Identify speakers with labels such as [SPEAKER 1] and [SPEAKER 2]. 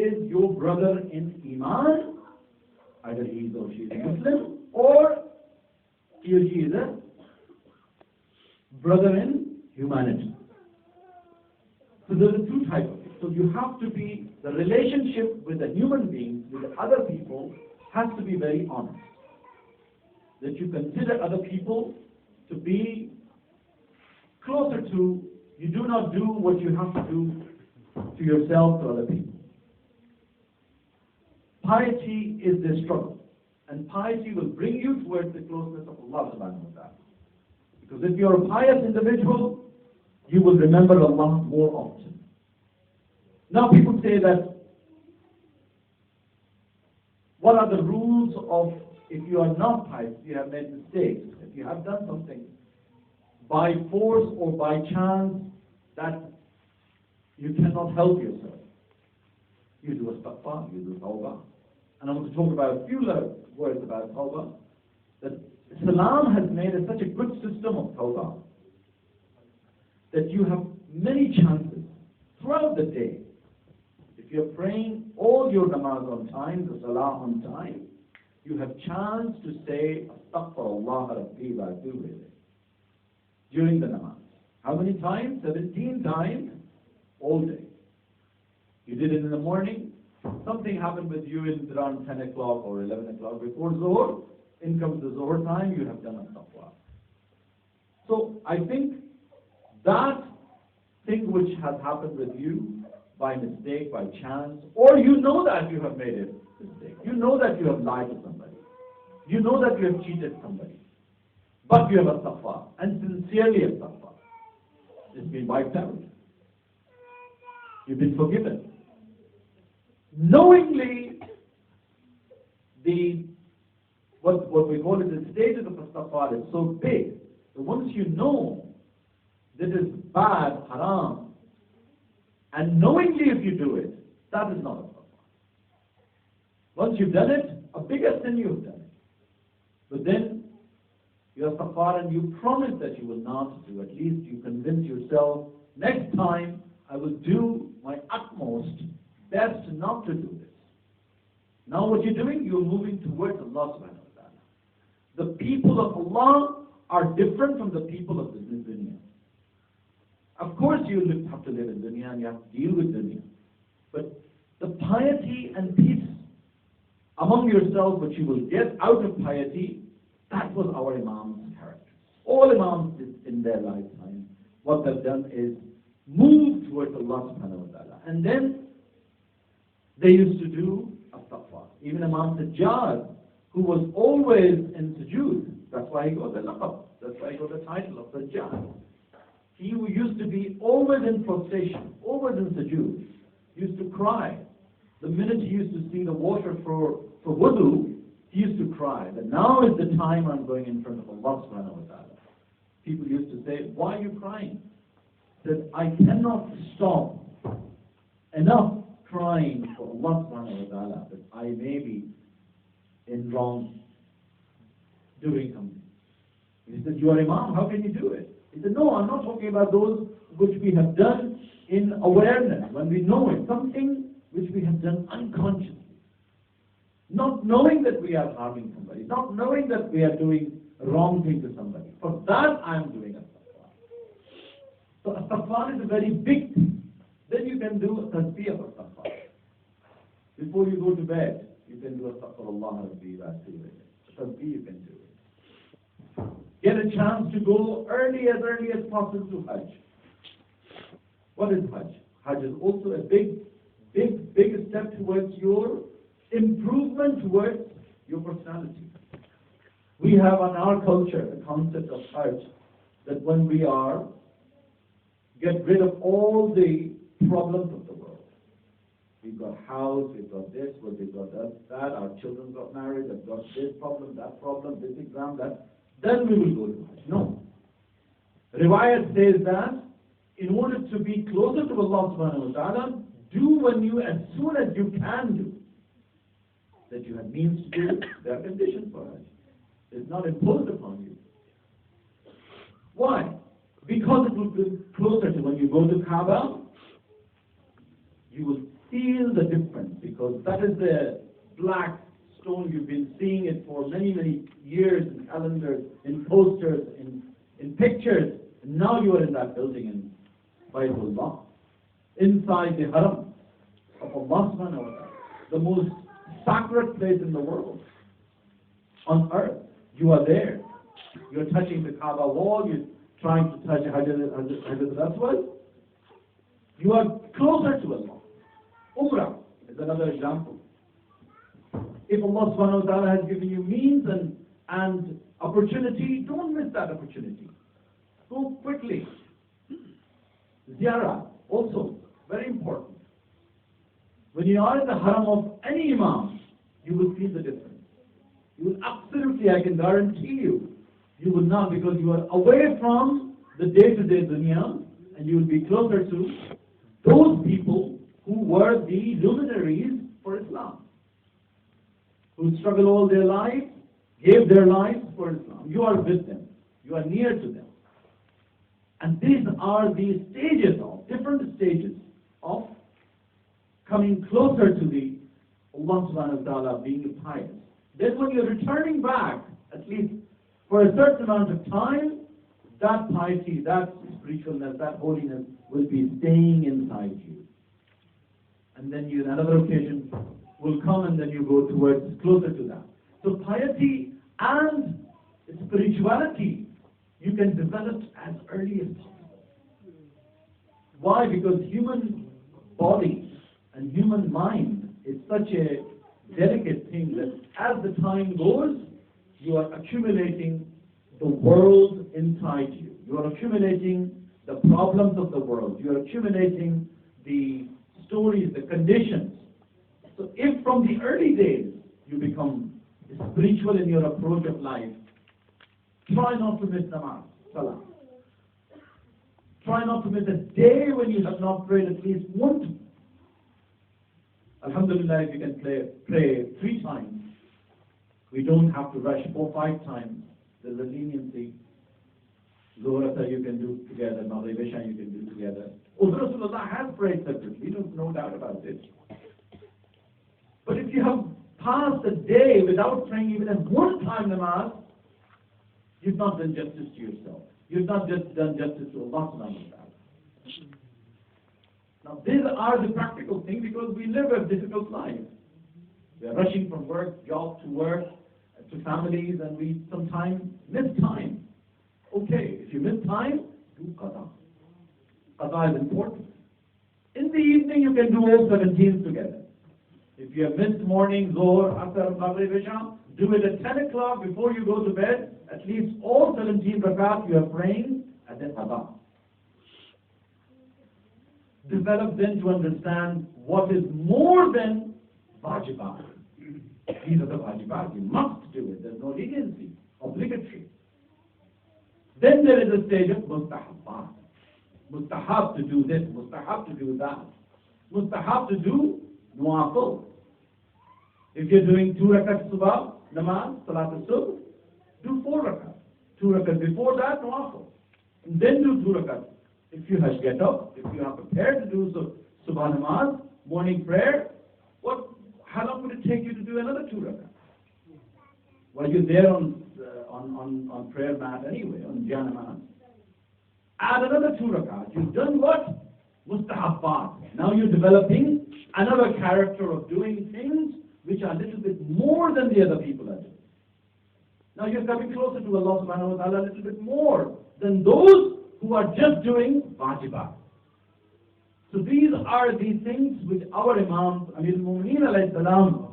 [SPEAKER 1] is your brother in Iman, either he is or she is a Muslim, or he or she is a brother in humanity. So there are two types of it. So you have to be, the relationship with the human beings, with the other people, has to be very honest. That you consider other people to be closer to, you do not do what you have to do to yourself, to other people. Piety is the struggle. And piety will bring you towards the closeness of Allah subhanahu wa ta'ala. Because if you are a pious individual, you will remember Allah more often. Now people say that, what are the rules of, if you are not pious, if you have made mistakes, if you have done something by force or by chance that you cannot help yourself. You do istighfar, you do tawbah. And I want to talk about a few words about tawbah. That Islam has made such a good system of tawbah that you have many chances throughout the day. If you're praying all your namaz on time, the salah on time, you have chance to say astaghfirullah rabbi wa atubu ilayh during the namaz. How many times? 17 times all day. You did it in the morning, something happened with you in around 10 o'clock or 11 o'clock before Zohar, in comes the Zohar time, you have done astaghfar. So I think that thing which has happened with you by mistake, by chance, or you know that you have made a mistake, you know that you have lied to somebody, you know that you have cheated somebody, but you have astaghfar, and sincerely astaghfar, it's been wiped out. You've been forgiven. Knowingly, what we call it, the stages of astaghfar is so big that once you know that is bad, haram, and knowingly if you do it, that is not astaghfar. Once you've done it, a bigger sin you've done it. But then you astaghfar and you promise that you will not do, at least you convince yourself, next time I will do my utmost best not to do this. Now what you're doing, you're moving towards Allah subhanahu wa ta'ala. The people of Allah are different from the people of this dunya. Of course you have to live in dunya and you have to deal with dunya. But the piety and peace among yourselves which you will get out of piety, that was our Imam's character. All Imams did in their lifetime, what they've done is move towards Allah subhanahu wa ta'ala. And then they used to do astaghfar. Even Imam Sajjad, who was always in sujood, that's why he got the laqab, that's why he got the title of Sajjad. He who used to be always in prostration, always in sujood, used to cry. The minute he used to see the water for wudu, he used to cry that now is the time I'm going in front of Allah subhanahu wa ta'ala. People used to say, why are you crying? That I cannot stop enough crying for Allah subhanahu wa ta'ala that I may be in wrong doing something. He said, you are Imam, how can you do it? He said, no, I'm not talking about those which we have done in awareness, when we know it, something which we have done unconsciously. Not knowing that we are harming somebody, not knowing that we are doing a wrong thing to somebody. For that I am doing astaghfar. So astaghfar is a very big thing. Then you can do a tasbih of astaghfar. Before you go to bed, you can do astaghfirullah rabbi wa atubu ilayh. Tasbih you can do it. Get a chance to go early as possible to Hajj. What is Hajj? Hajj is also a big step towards your improvement towards your personality. We have in our culture the concept of Hajj, that when we are get rid of all the problems of the world. We've got house, we've got this, we've got that, our children got married, they've got this problem, this exam, that. Then we will go to Hajj. No. Riwayat says that in order to be closer to Allah subhanahu wa ta'ala, do as soon as you can do. That you have means to do, there are conditions for Hajj. It's not imposed upon you. Why? Because it will be closer to when you go to Kaaba, you will feel the difference because that is the black stone. You've been seeing it for many, many years in calendars, in posters, in pictures. And now you are in that building in Baytullah, inside the Haram of Allah subhanahu wa ta'ala, the most sacred place in the world, on earth. You are there. You're touching the Kaaba wall. You're trying to touch Hajar al-Aswad. You are closer to Allah. Umrah is another example. If Allah subhanahu wa ta'ala has given you means and opportunity, don't miss that opportunity. Go quickly. Ziyarah, also, very important. When you are in the haram of any imam, you will feel the difference. You will absolutely, I can guarantee you, you will not, because you are away from the day-to-day dunya, and you will be closer to those people who were the luminaries for Islam, who struggled all their lives, gave their lives for Islam. You are with them. You are near to them. And these are the stages of, different stages of coming closer to the Allah subhanahu wa ta'ala, being pious. Then when you're returning back, at least for a certain amount of time, that piety, that spiritualness, that holiness will be staying inside you. And then you, another occasion will come, and then you go towards closer to that. So piety and spirituality, you can develop as early as possible. Why? Because human body and human mind is such a delicate thing that as the time goes, you are accumulating the world inside you. You are accumulating the problems of the world. You are accumulating the stories, the conditions. So if from the early days you become spiritual in your approach of life, try not to miss namaz, salah. Try not to miss a day when you have not prayed at least once. Alhamdulillah, if you can pray 3 times, we don't have to rush 4 or 5 times. There's a leniency. Zuhr, Asr you can do together, Maghrib, Isha you can do together. Also, Rasulullah has prayed separately, no doubt about it. But if you have passed a day without praying even at one time namaz, you've not done justice to yourself. You've not just done justice to Allah subhanahu wa ta'ala. Now these are the practical things, because we live a difficult life. We are rushing from job to work, to families, and we sometimes miss time. Okay, if you miss time, do qada. Qada is important. In the evening you can do all 17s together. If you have missed morning, Zohr, Asr, Maghrib, Isha, do it at 10 o'clock before you go to bed. At least all 17 rakat you are praying, and then qada. Develop then to understand what is more than wajibat. These are the wajibat. You must do it. There's no leniency. Obligatory. Then there is a stage of mustahabbat. Mustahab to do this, mustahab to do that. Mustahab to do nuwafil. If you're doing 2 rakats subah, namaz, salat al-subh, do 4 rakats. 2 rakats before that, nuwafil. And then do 2 rakats. If you have get up, if you are prepared to do subah namaz, morning prayer, how long would it take you to do another 2 rakats? Well, you're there on prayer mat anyway, on janamaz. Add another 2 rakats. You've done what? Mustahabbat. Now you're developing another character of doing things which are a little bit more than the other people are doing. Now you're coming closer to Allah subhanahu wa ta'ala a little bit more than those who are just doing wajibat. So these are the things which our Imam Amir al-Mu'mineen alayhi salam